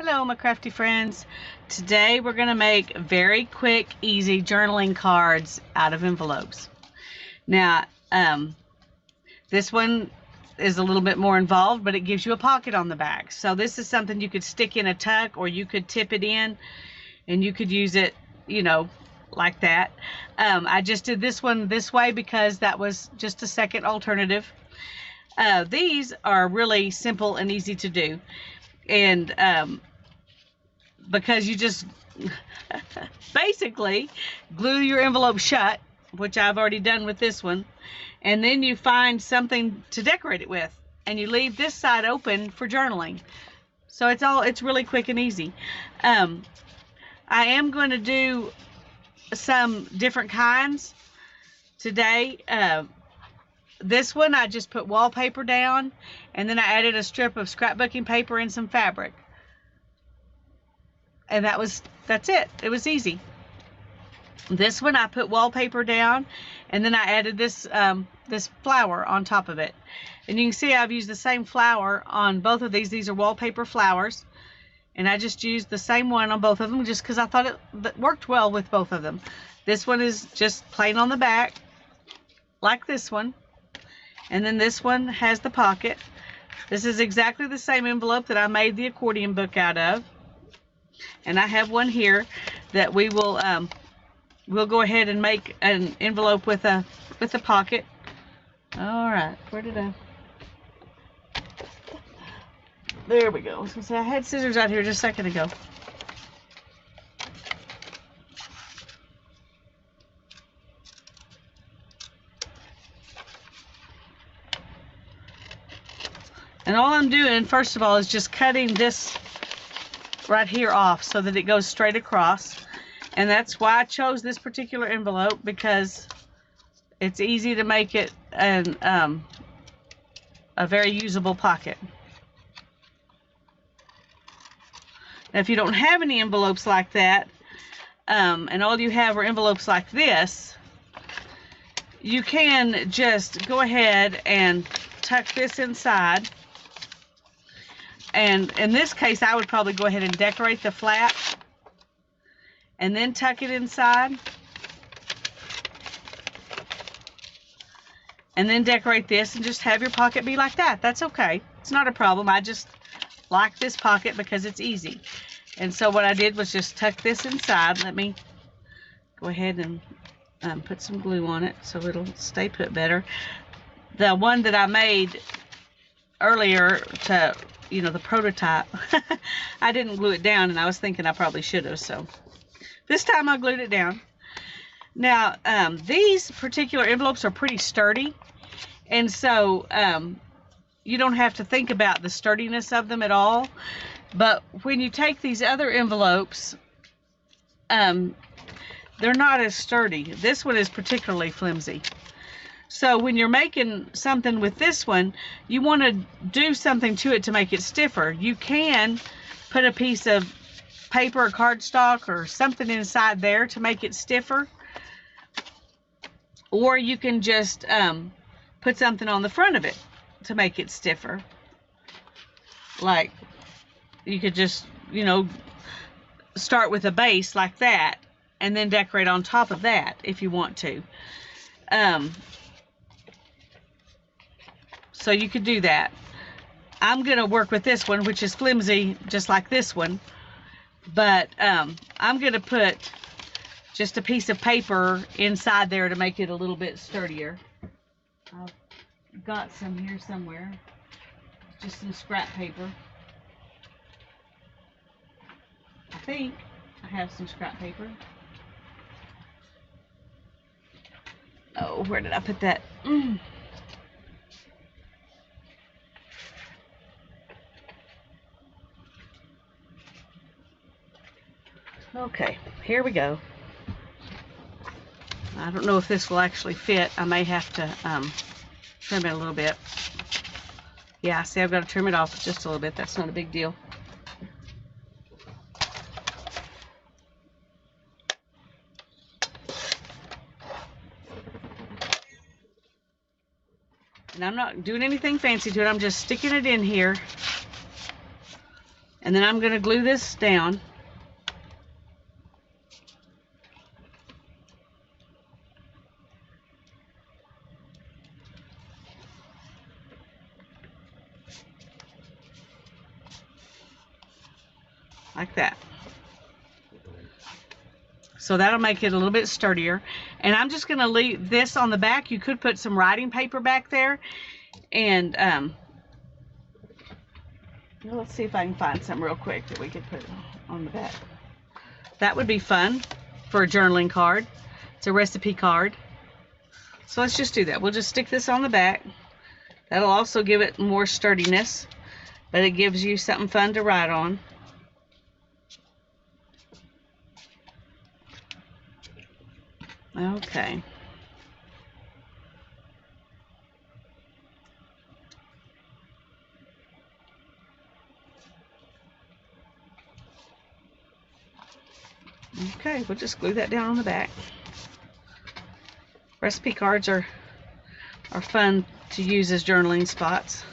Hello, my crafty friends. Today we're going to make very quick, easy journaling cards out of envelopes. Now, this one is a little bit more involved, but it gives you a pocket on the back. So this is something you could stick in a tuck, or you could tip it in and you could use it, like that. I just did this one this way because that was just a second alternative. These are really simple and easy to do. And because you just basically glue your envelope shut, which I've already done with this one, and then you find something to decorate it with, and you leave this side open for journaling. So it's really quick and easy. I am going to do some different kinds today. This one I just put wallpaper down, and then I added a strip of scrapbooking paper and some fabric. And that's it. It was easy. This one I put wallpaper down, and then I added this this flower on top of it. And you can see I've used the same flower on both of these. These are wallpaper flowers, and I just used the same one on both of them just because I thought it worked well with both of them. This one is just plain on the back, like this one. And then this one has the pocket. This is exactly the same envelope that I made the accordion book out of. And I have one here that we'll go ahead and make an envelope with a pocket. All right, there we go. I was gonna say I had scissors out here just a second ago. And all I'm doing, first of all, is just cutting this right here off so that it goes straight across. And that's why I chose this particular envelope, because it's easy to make it a very usable pocket. Now, if you don't have any envelopes like that, and all you have are envelopes like this, you can just go ahead and tuck this inside. And in this case, I would probably go ahead and decorate the flap and then tuck it inside. And then decorate this and just have your pocket be like that. That's okay. It's not a problem. I just like this pocket because it's easy. And so what I did was just tuck this inside. Let me go ahead and put some glue on it so it'll stay put better. The one that I made earlier to, the prototype, I didn't glue it down, and I was thinking I probably should have, so this time I glued it down. Now, these particular envelopes are pretty sturdy, and so you don't have to think about the sturdiness of them at all. But when you take these other envelopes, they're not as sturdy. This one is particularly flimsy. So when you're making something with this one, you want to do something to it to make it stiffer. You can put a piece of paper or cardstock or something inside there to make it stiffer. Or you can just put something on the front of it to make it stiffer. Like, you could just, start with a base like that and then decorate on top of that if you want to. So you could do that. I'm going to work with this one, which is flimsy, just like this one. But I'm going to put just a piece of paper inside there to make it a little bit sturdier. I've got some here somewhere. Just some scrap paper. I think I have some scrap paper. Oh, where did I put that? Okay, here we go. I don't know if this will actually fit. I may have to trim it a little bit. Yeah, see, I've got to trim it off just a little bit. That's not a big deal. And I'm not doing anything fancy to it. I'm just sticking it in here And then I'm going to glue this down. Like that. So that'll make it a little bit sturdier. And I'm just going to leave this on the back. You could put some writing paper back there. And well, let's see if I can find some real quick that we could put on the back. That would be fun for a journaling card. It's a recipe card. So let's just do that. We'll just stick this on the back. That'll also give it more sturdiness, but it gives you something fun to write on. Okay. Okay, we'll just glue that down on the back. Recipe cards are fun to use as journaling spots.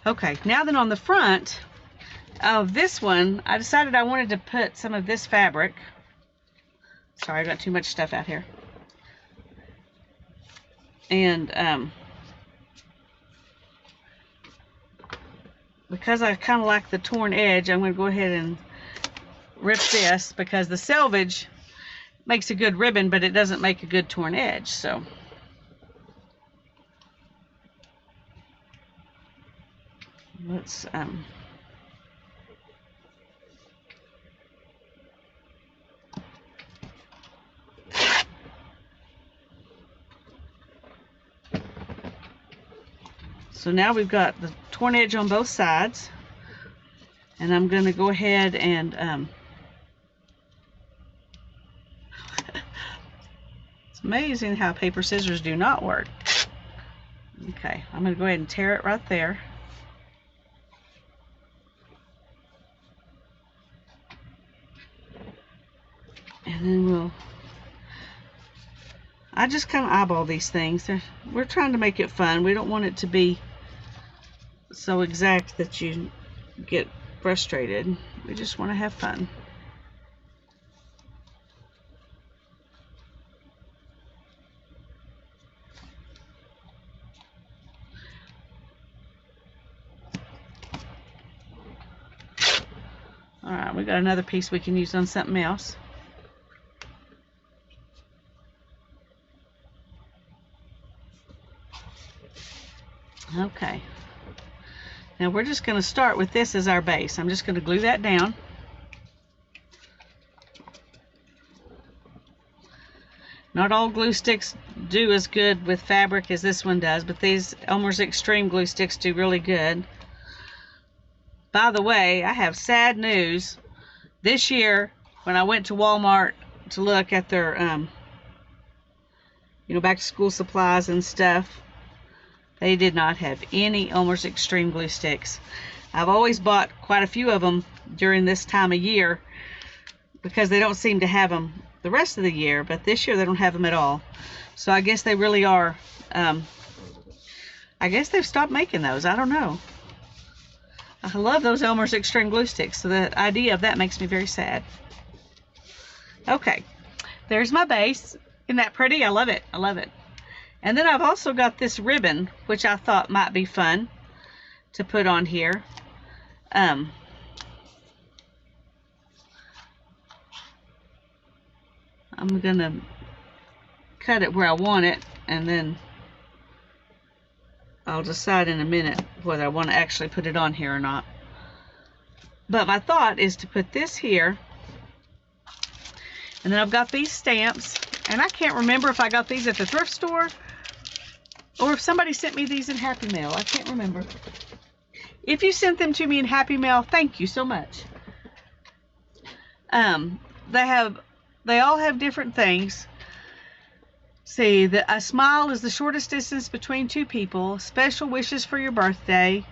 Okay, now then on the front of this one, I decided I wanted to put some of this fabric. Sorry, I got too much stuff out here. And because I kind of like the torn edge, I'm going to go ahead and rip this, because the selvage makes a good ribbon, but it doesn't make a good torn edge. So let's so now we've got the torn edge on both sides, and I'm going to go ahead and it's amazing how paper scissors do not work. Okay, I'm going to go ahead and tear it right there. And then I just kind of eyeball these things. We're trying to make it fun. We don't want it to be so exact that you get frustrated. We just want to have fun. Alright, we got another piece we can use on something else. Okay. Now we're just going to start with this as our base. I'm just going to glue that down. Not all glue sticks do as good with fabric as this one does, but these Elmer's Extreme glue sticks do really good. By the way, I have sad news. This year, when I went to Walmart to look at their, back to school supplies and stuff, they did not have any Elmer's Extreme glue sticks. I've always bought quite a few of them during this time of year because they don't seem to have them the rest of the year, but this year they don't have them at all. So I guess they really are, I guess they've stopped making those. I don't know. I love those Elmer's Extreme glue sticks, so the idea of that makes me very sad. Okay, there's my base. Isn't that pretty? I love it. I love it. And then I've also got this ribbon, which I thought might be fun to put on here. I'm going to cut it where I want it, and then I'll decide in a minute whether I want to actually put it on here or not. But my thought is to put this here, and then I've got these stamps, and I can't remember if I got these at the thrift store or if somebody sent me these in Happy Mail. I can't remember. If you sent them to me in Happy Mail, thank you so much. They all have different things. See, a smile is the shortest distance between two people. Special wishes for your birthday.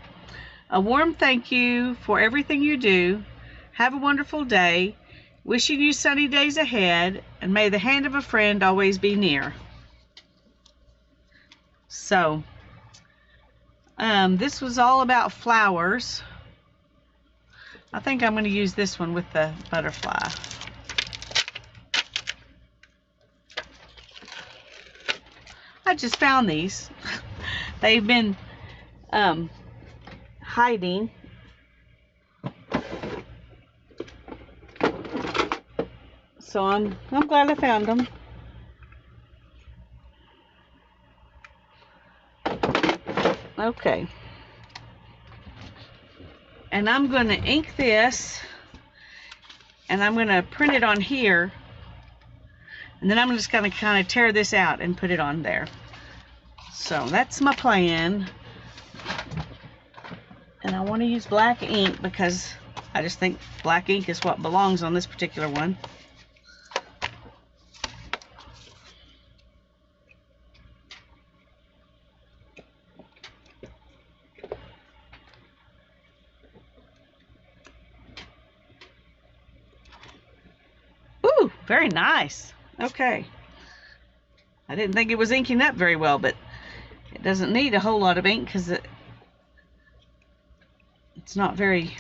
A warm thank you for everything you do. Have a wonderful day. Wishing you sunny days ahead. And may the hand of a friend always be near. So, This was all about flowers. I think I'm going to use this one with the butterfly. I just found these. They've been hiding. So I'm glad I found them. Okay. And I'm going to ink this, and I'm going to print it on here, and then I'm just going to kind of tear this out and put it on there. So that's my plan. And I want to use black ink because I just think black ink is what belongs on this particular one. Ooh, very nice. Okay. I didn't think it was inking up very well, but it doesn't need a whole lot of ink because it's not very,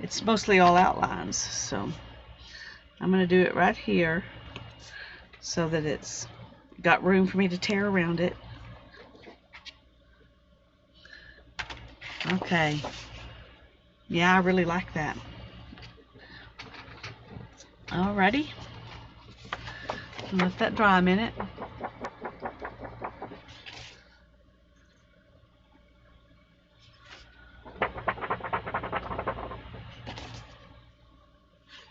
it's mostly all outlines. So I'm going to do it right here so that it's got room for me to tear around it. Okay. Yeah, I really like that. Alrighty. Let that dry a minute.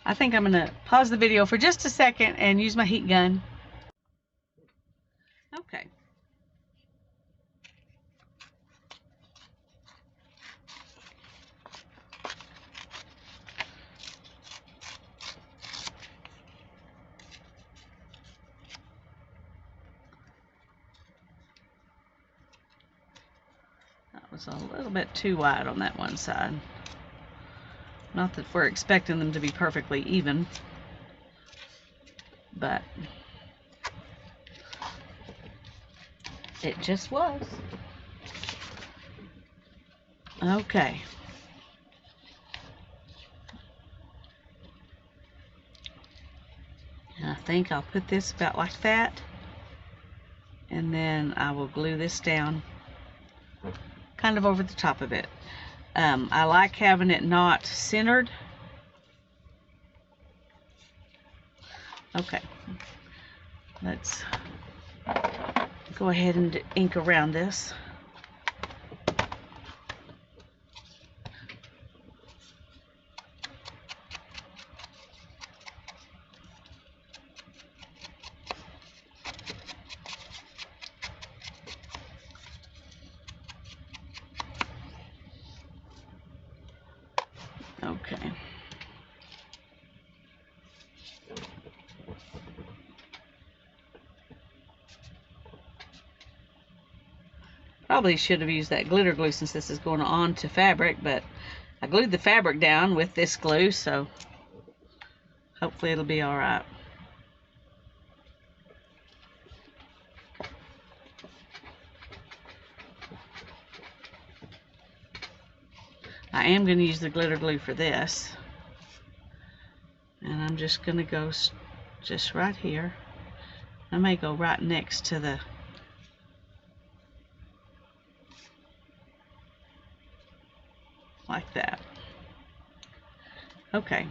I think I'm going to pause the video for just a second and use my heat gun. Okay. That was a little bit too wide on that one side. Not that we're expecting them to be perfectly even, but it just was. Okay. And I think I'll put this about like that, and then I will glue this down kind of over the top of it. I like having it not centered. Okay, let's go ahead and ink around this. Okay. Probably should have used that glitter glue since this is going on to fabric, but I glued the fabric down with this glue, so hopefully it'll be all right. I am going to use the glitter glue for this, and I'm just going to go just right here. I may go right next to the like that. Okay.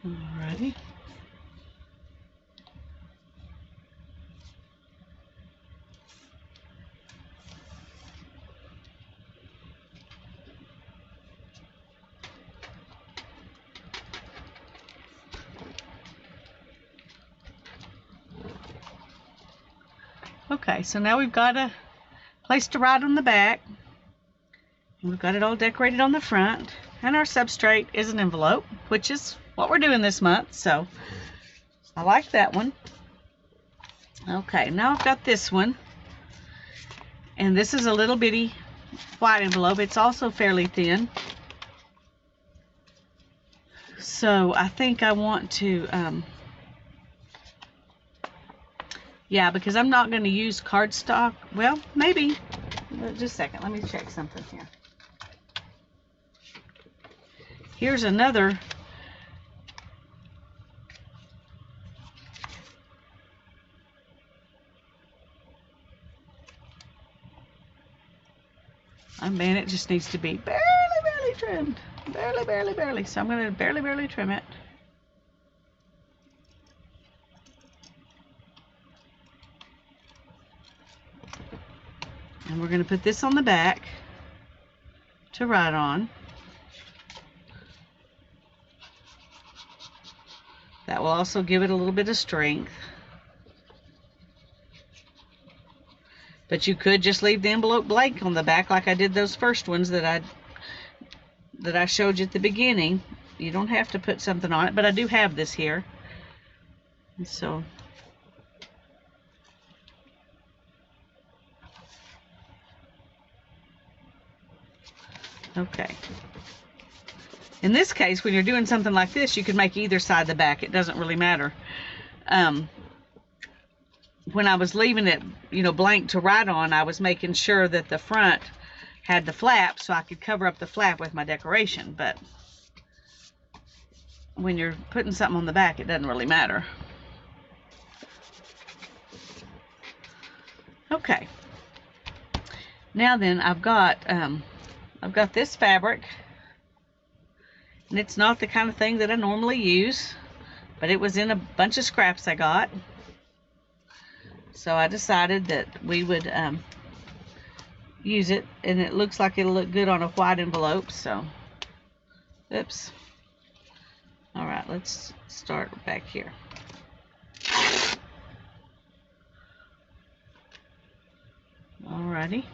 Alrighty. Okay, so now we've got a place to write on the back. We've got it all decorated on the front. And our substrate is an envelope, which is what we're doing this month, so I like that one. Okay, now I've got this one, and this is a little bitty white envelope. It's also fairly thin, so I think I want to yeah, because I'm not going to use cardstock. Well, maybe. Just a second, let me check something here. Here's another oh man, it just needs to be barely trimmed. Barely. So I'm going to barely trim it. And we're going to put this on the back to write on. That will also give it a little bit of strength. But you could just leave the envelope blank on the back like I did those first ones that I showed you at the beginning. You don't have to put something on it, but I do have this here. And so okay. In this case, when you're doing something like this, you can make either side the back. It doesn't really matter. When I was leaving it, blank to write on, I was making sure that the front had the flap so I could cover up the flap with my decoration. But when you're putting something on the back, it doesn't really matter. Okay. Now then, I've got this fabric, and it's not the kind of thing that I normally use, but it was in a bunch of scraps I got. So I decided that we would use it, and it looks like it'll look good on a white envelope. So, oops. All right, let's start back here. Alrighty.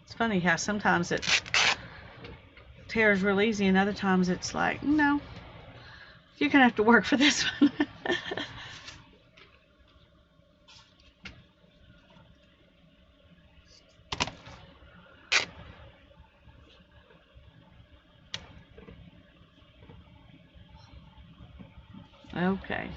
It's funny how sometimes it tears real easy and other times it's like, no, you're gonna have to work for this one. Okay.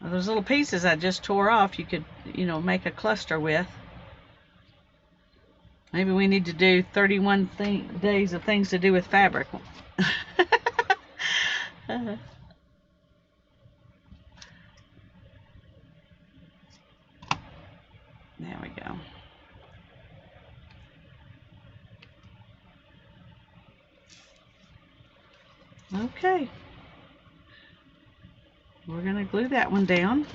Those little pieces I just tore off, you could, make a cluster with. Maybe we need to do 31 days of things to do with fabric. There we go. Okay. We're going to glue that one down.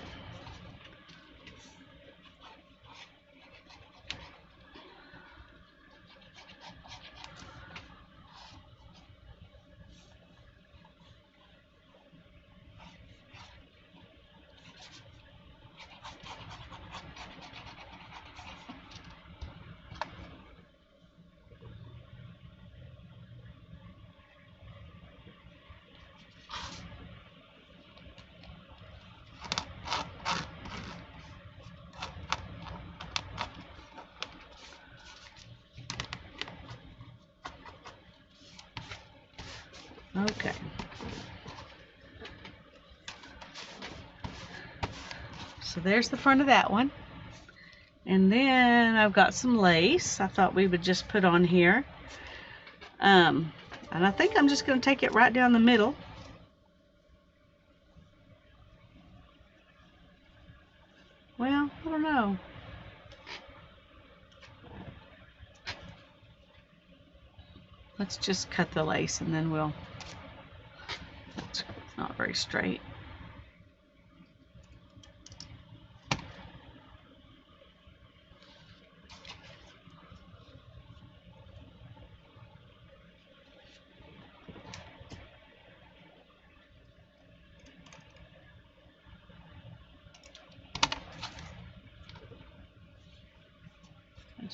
Okay. So there's the front of that one. And then I've got some lace I thought we would just put on here. And I think I'm just going to take it right down the middle I don't know. Let's just cut the lace and then we'll, it's not very straight.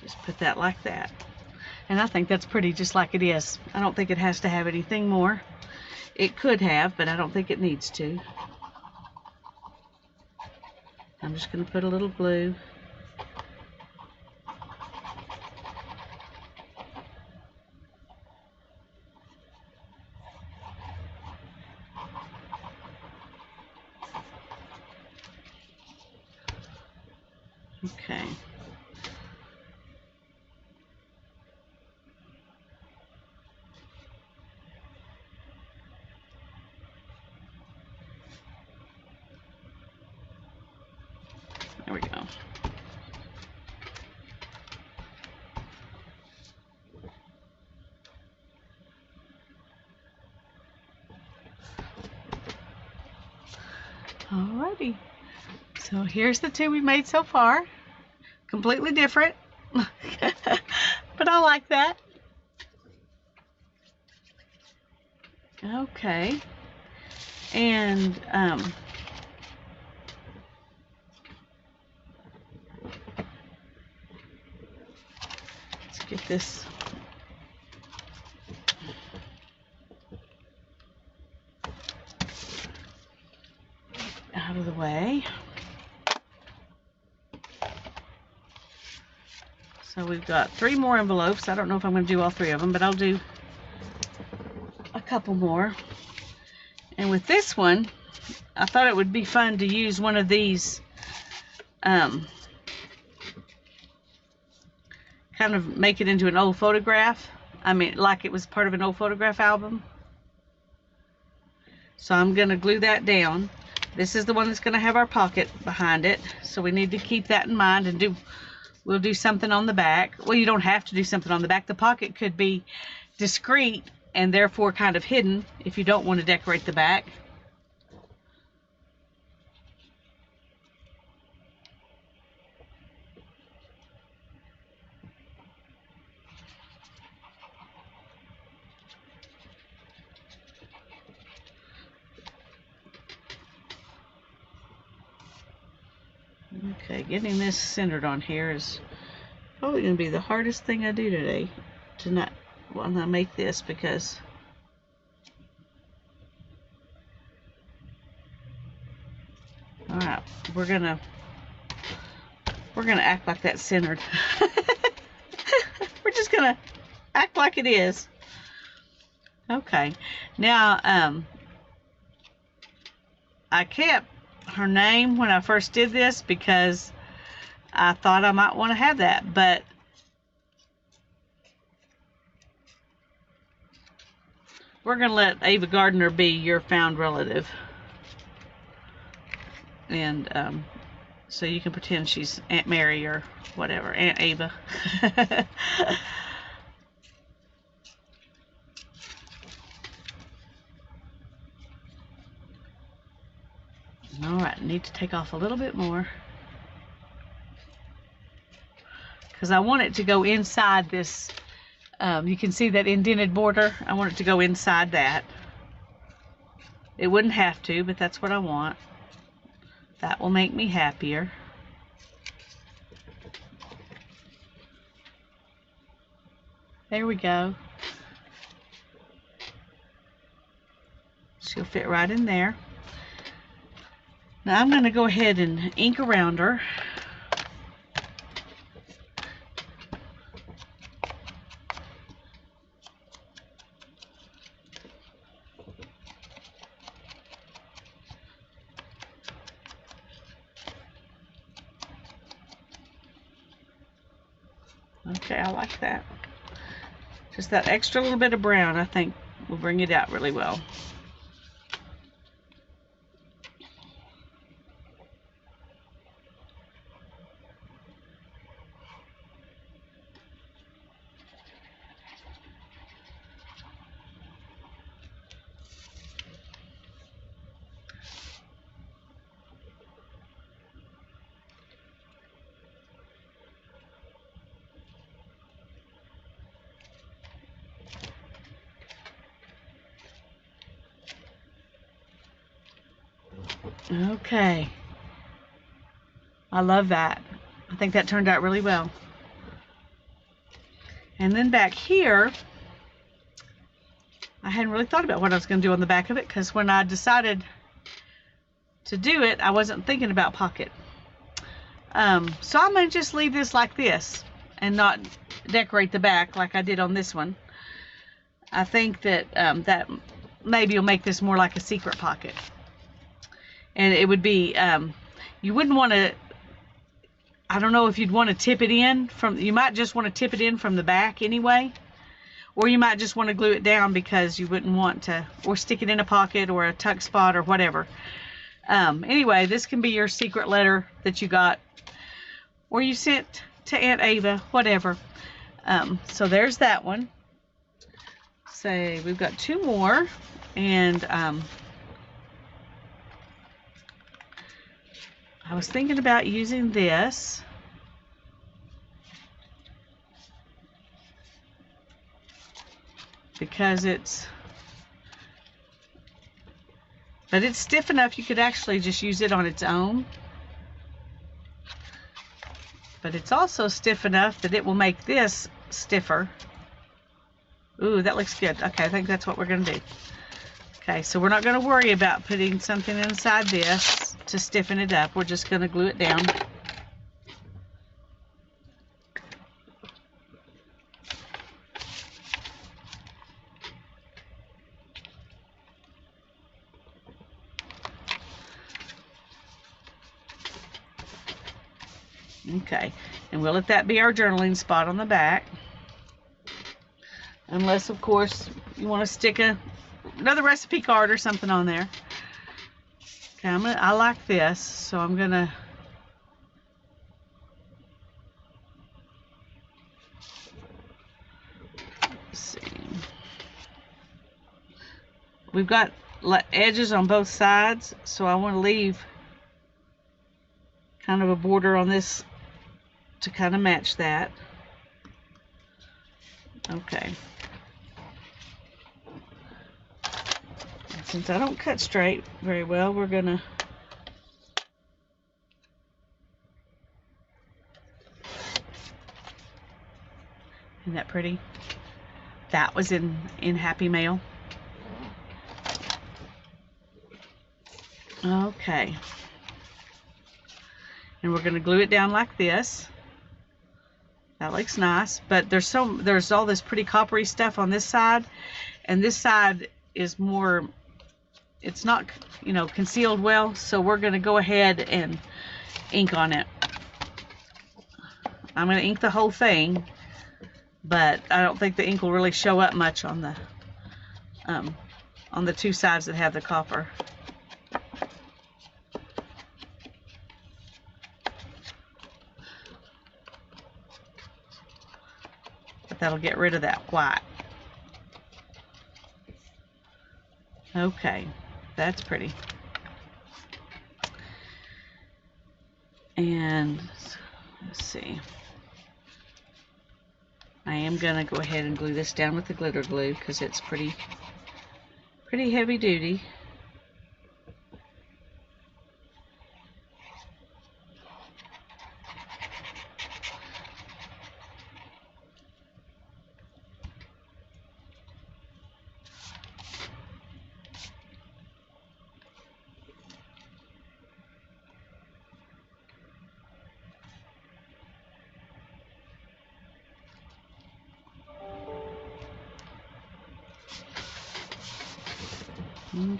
Just put that like that. And I think that's pretty just like it is. I don't think it has to have anything more. It could have, but I don't think it needs to. I'm just going to put a little glue. Okay. There we go. Alrighty. So here's the two we made so far. Completely different. But I like that. Okay. And let's get this out of the way. So we've got 3 more envelopes. I don't know if I'm going to do all 3 of them, but I'll do a couple more. And with this one, I thought it would be fun to use one of these kind of make it into an old photograph. I mean, like it was part of an old photograph album. So I'm going to glue that down. This is the one that's going to have our pocket behind it. So we need to keep that in mind and we'll do something on the back. Well, you don't have to do something on the back. The pocket could be discreet and therefore kind of hidden if you don't want to decorate the back. Okay, getting this centered on here is probably going to be the hardest thing I do today, when I make this, because alright, we're gonna act like that's centered. We're just gonna act like it is. Okay, now I kept her name when I first did this because I thought I might want to have that, but we're going to let Ava Gardner be your found relative. And so you can pretend she's Aunt Mary or whatever, Aunt Ava. Alright, need to take off a little bit more, because I want it to go inside this, you can see that indented border. I want it to go inside that. It wouldn't have to, but that's what I want. That will make me happier. There we go. She'll fit right in there. Now I'm going to go ahead and ink around her. Okay, I like that. Just that extra little bit of brown, I think, will bring it out really well. Okay. I love that. I think that turned out really well. And then back here, I hadn't really thought about what I was going to do on the back of it, because when I decided to do it, I wasn't thinking about pocket. So I'm going to just leave this like this and not decorate the back like I did on this one. I think that that maybe will make this more like a secret pocket. And it would be, you wouldn't want to, I don't know if you'd want to tip it in from, you might just want to tip it in from the back anyway. Or you might just want to glue it down because you wouldn't want to, or stick it in a pocket or a tuck spot or whatever. Anyway, this can be your secret letter that you got, or you sent to Aunt Ava, whatever. So there's that one. Say we've got 2 more, and I was thinking about using this. Because it's stiff enough you could actually just use it on its own. But it's also stiff enough that it will make this stiffer. Ooh, that looks good. Okay, I think that's what we're going to do. Okay, so we're not going to worry about putting something inside this to stiffen it up. We're just going to glue it down. Okay, and we'll let that be our journaling spot on the back. Unless, of course, you want to stick another recipe card or something on there. Okay, I like this, so I'm gonna see. We've got edges on both sides, so I want to leave kind of a border on this to kind of match that. Okay. And since I don't cut straight very well, we're gonna isn't that pretty? That was in Happy Mail. Okay. And we're going to glue it down like this. That looks nice, but there's all this pretty coppery stuff on this side, and this side is more, it's not, concealed well, so we're going to go ahead and ink on it. I'm going to ink the whole thing, but I don't think the ink will really show up much on the 2 sides that have the copper. That'll get rid of that white. Okay, that's pretty. And let's see. I am gonna go ahead and glue this down with the glitter glue because it's pretty heavy duty.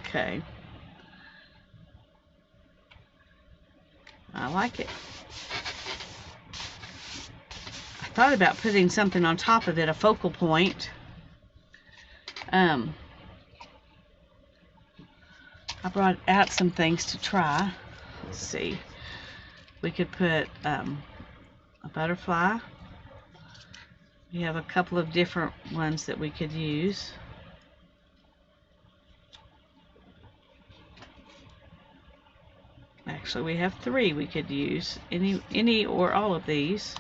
Okay. I like it. I thought about putting something on top of it, a focal point. I brought out some things to try. Let's see. We could put a butterfly. We have a couple of different ones that we could use. Actually, we have 3 we could use. Any or all of these.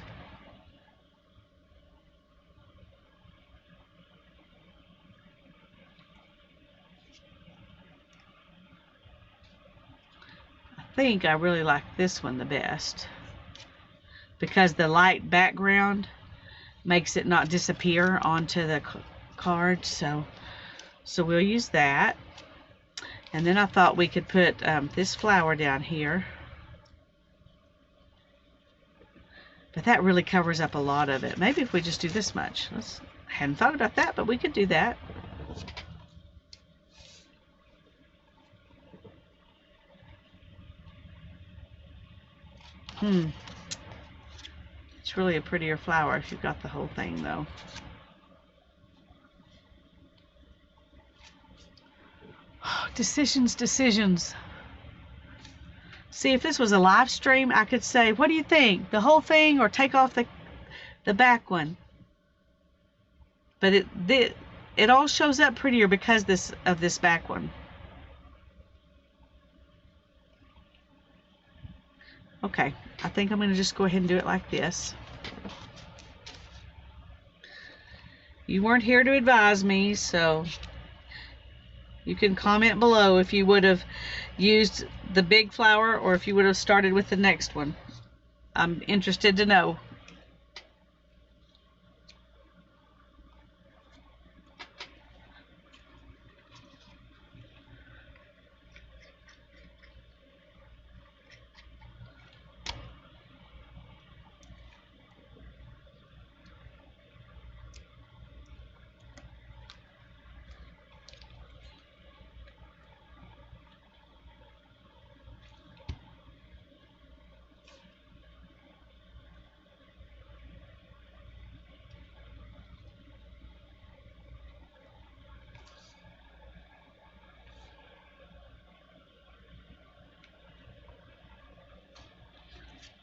think I really like this one the best because the light background makes it not disappear onto the card. So we'll use that. And then I thought we could put this flower down here. But that really covers up a lot of it. Maybe if we just do this much. I hadn't thought about that, but we could do that. It's really a prettier flower if you've got the whole thing, though. Decisions. See, if this was a live stream, I could say, what do you think? The whole thing or take off the back one? But it all shows up prettier because of this back one. Okay, I think I'm going to just go ahead and do it like this. You weren't here to advise me, so you can comment below if you would have used the big flower or if you would have started with the next one. I'm interested to know.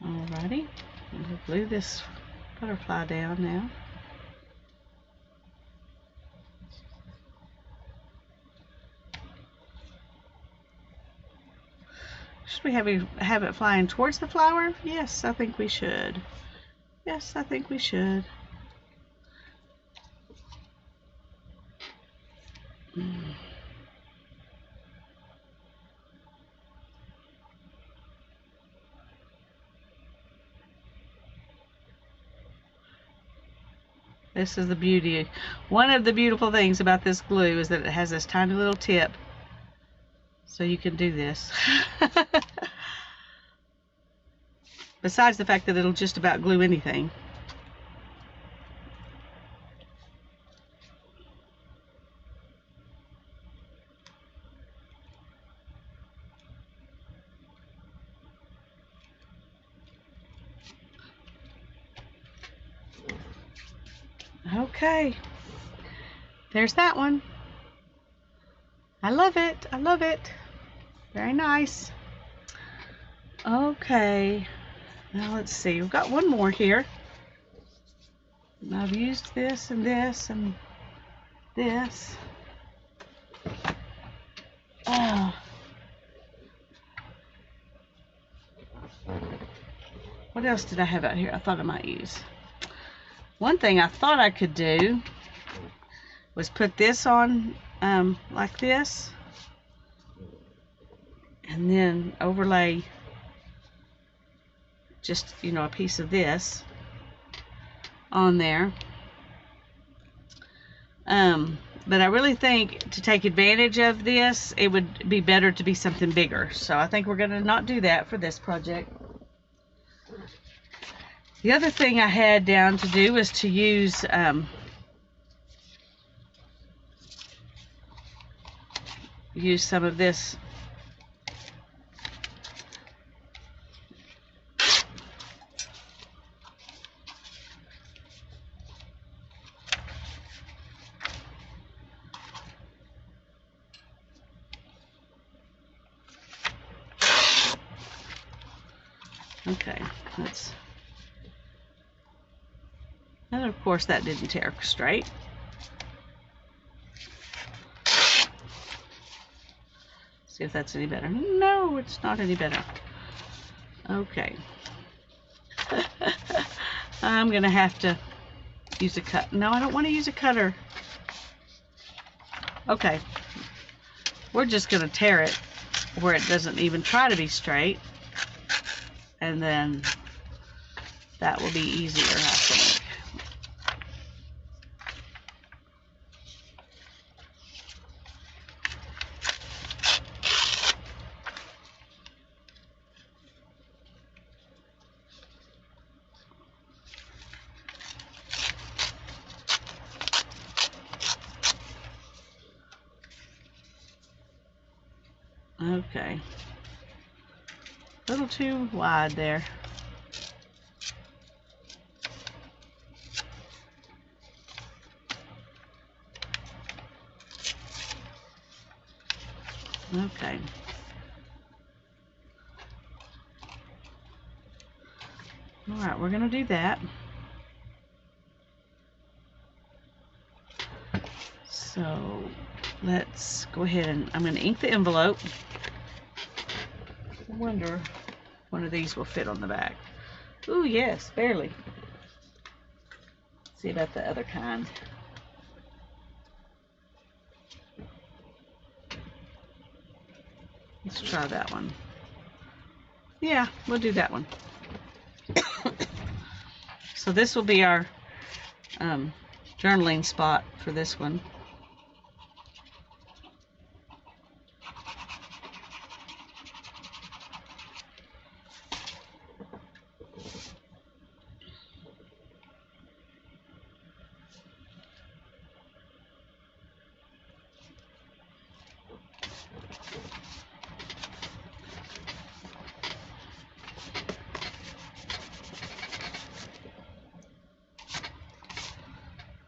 Alrighty, we'll glue this butterfly down now. Should we have it flying towards the flower? Yes, I think we should. Yes, I think we should. This is the beauty. One of the beautiful things about this glue is that it has this tiny little tip. So you can do this. Besides the fact that it'll just about glue anything. Okay, there's that one. I love it. I love it. Very nice. Okay, now let's see. We've got one more here. And I've used this and this and this. Oh. What else did I have out here I thought I might use? One thing I thought I could do was put this on like this and then overlay just, you know, a piece of this on there. But I really think to take advantage of this, it would be better to be something bigger. So I think we're going to not do that for this project. The other thing I had down to do was to use some of this okay, and of course that didn't tear straight. See if that's any better. No, it's not any better. Okay. I'm gonna have to use a cut. No, I don't want to use a cutter. Okay. We're just gonna tear it. where it doesn't even try to be straight. And then that will be easier, I think. Okay. A little too wide there. Okay. All right, we're going to do that. So let's go ahead and I'm going to ink the envelope. I wonder if one of these will fit on the back. Ooh, yes, barely. Let's see about the other kind. Let's try that one. Yeah, we'll do that one. So this will be our journaling spot for this one.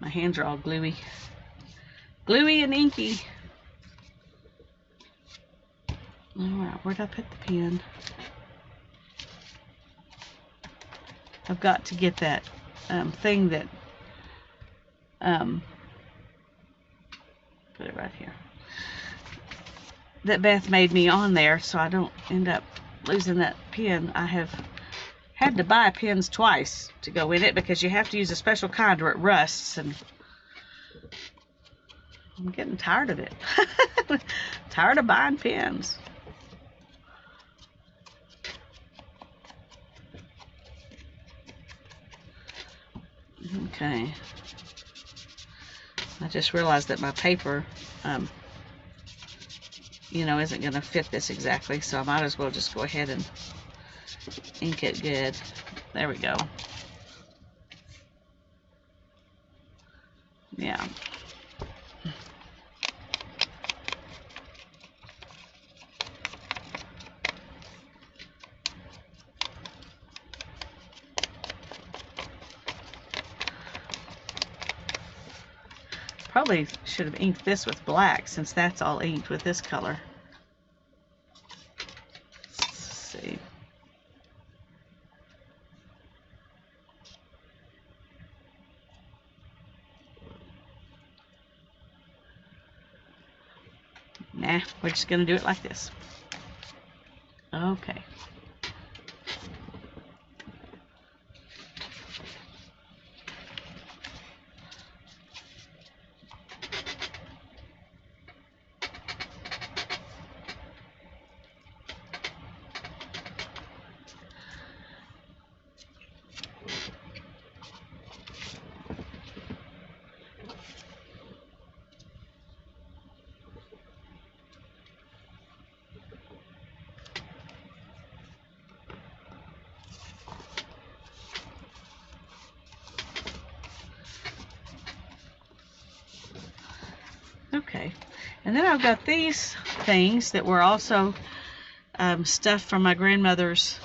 My hands are all gluey. Gluey and inky. Alright, where'd I put the pen? I've got to get that thing that put it right here, that Beth made me on there, so I don't end up losing that pen. I have had to buy pens twice to go in it because you have to use a special kind or it rusts, and I'm getting tired of it. Tired of buying pens. Okay. I just realized that my paper, you know, isn't going to fit this exactly, so I might as well just go ahead and ink it good. There we go. Yeah. Probably should have inked this with black since that's all inked with this color. Let's see. Nah, we're just going to do it like this. Okay. Okay, and then I've got these things that were also stuff from my grandmother's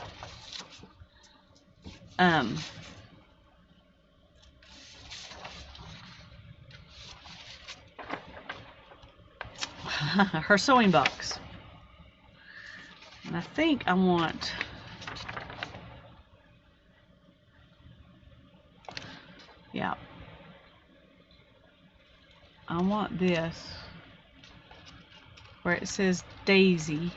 her sewing box. And I think I want, yeah, I want this where it says Daisy.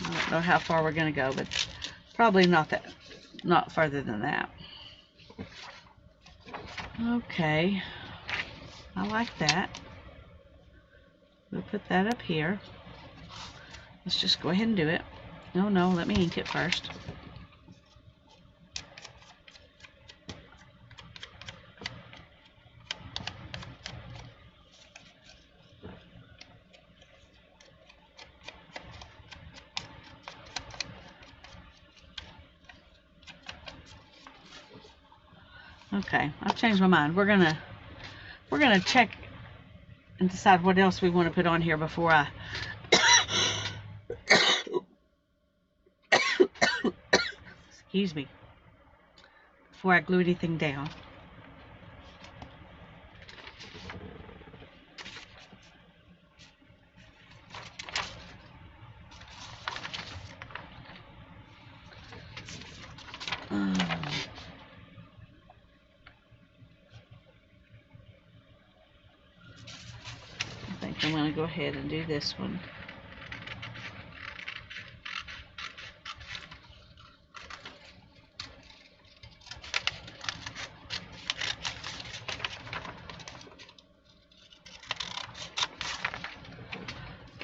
I don't know how far we're going to go, but probably not further than that. Okay, I like that. We'll put that up here. Let's just go ahead and do it. No, let me ink it first. Okay, I've changed my mind. We're gonna check and decide what else we want to put on here before I excuse me, before I glue anything down. I think I'm going to go ahead and do this one.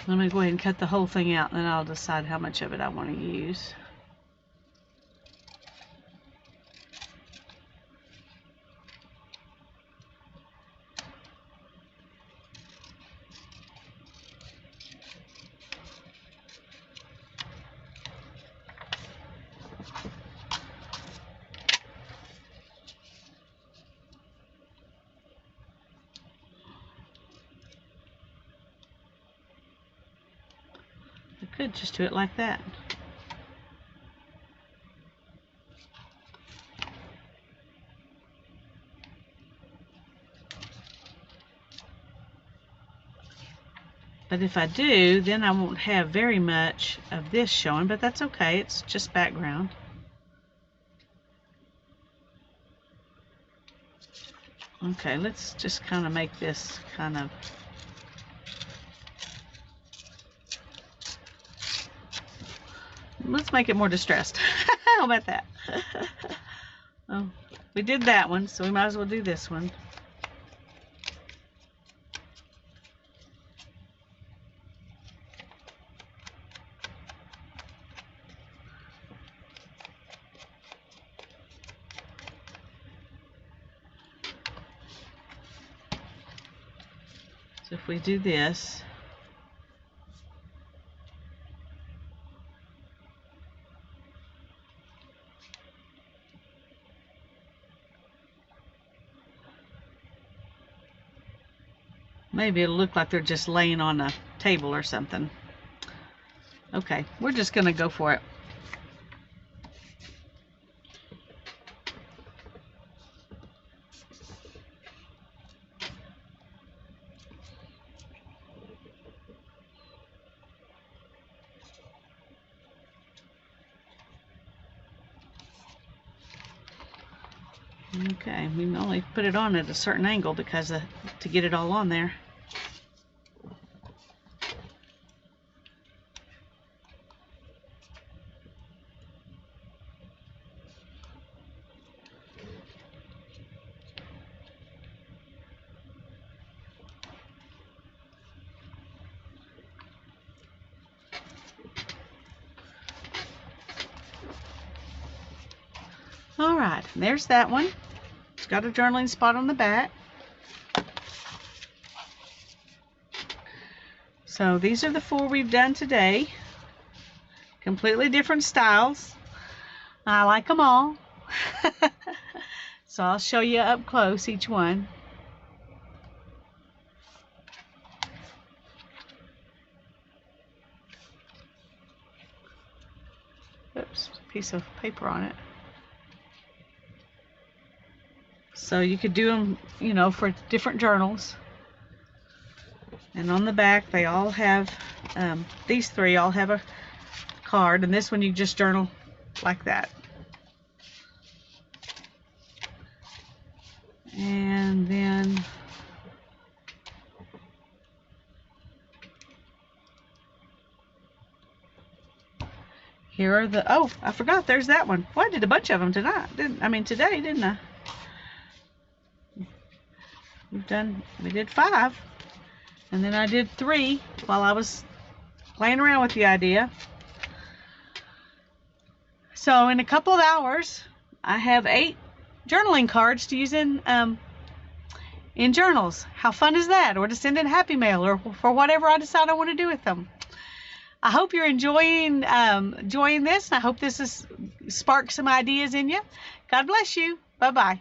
Let me go ahead and cut the whole thing out, and then I'll decide how much of it I want to use. I could just do it like that. But if I do, then I won't have very much of this showing, but that's okay. It's just background. Okay, let's just kind of make this kind of... Let's make it more distressed. How about that? Oh, we did that one, so we might as well do this one. So if we do this, maybe it'll look like they're just laying on a table or something. Okay, we're just gonna go for it. Okay, we only put it on at a certain angle because to get it all on there. All right, there's that one. It's got a journaling spot on the back. So these are the 4 we've done today. Completely different styles. I like them all. So I'll show you up close each one. Oops, piece of paper on it. So you could do them, you know, for different journals. And on the back, they all have, these 3 all have a card, and this one you just journal like that. And then Here are the, oh, I forgot, there's that one. Well, I did a bunch of them today, didn't I? We did 5, and then I did 3 while I was playing around with the idea. So in a couple of hours, I have 8 journaling cards to use in journals. How fun is that? Or to send in Happy Mail, or for whatever I decide I want to do with them. I hope you're enjoying this. I hope this has sparked some ideas in you. God bless you. Bye-bye.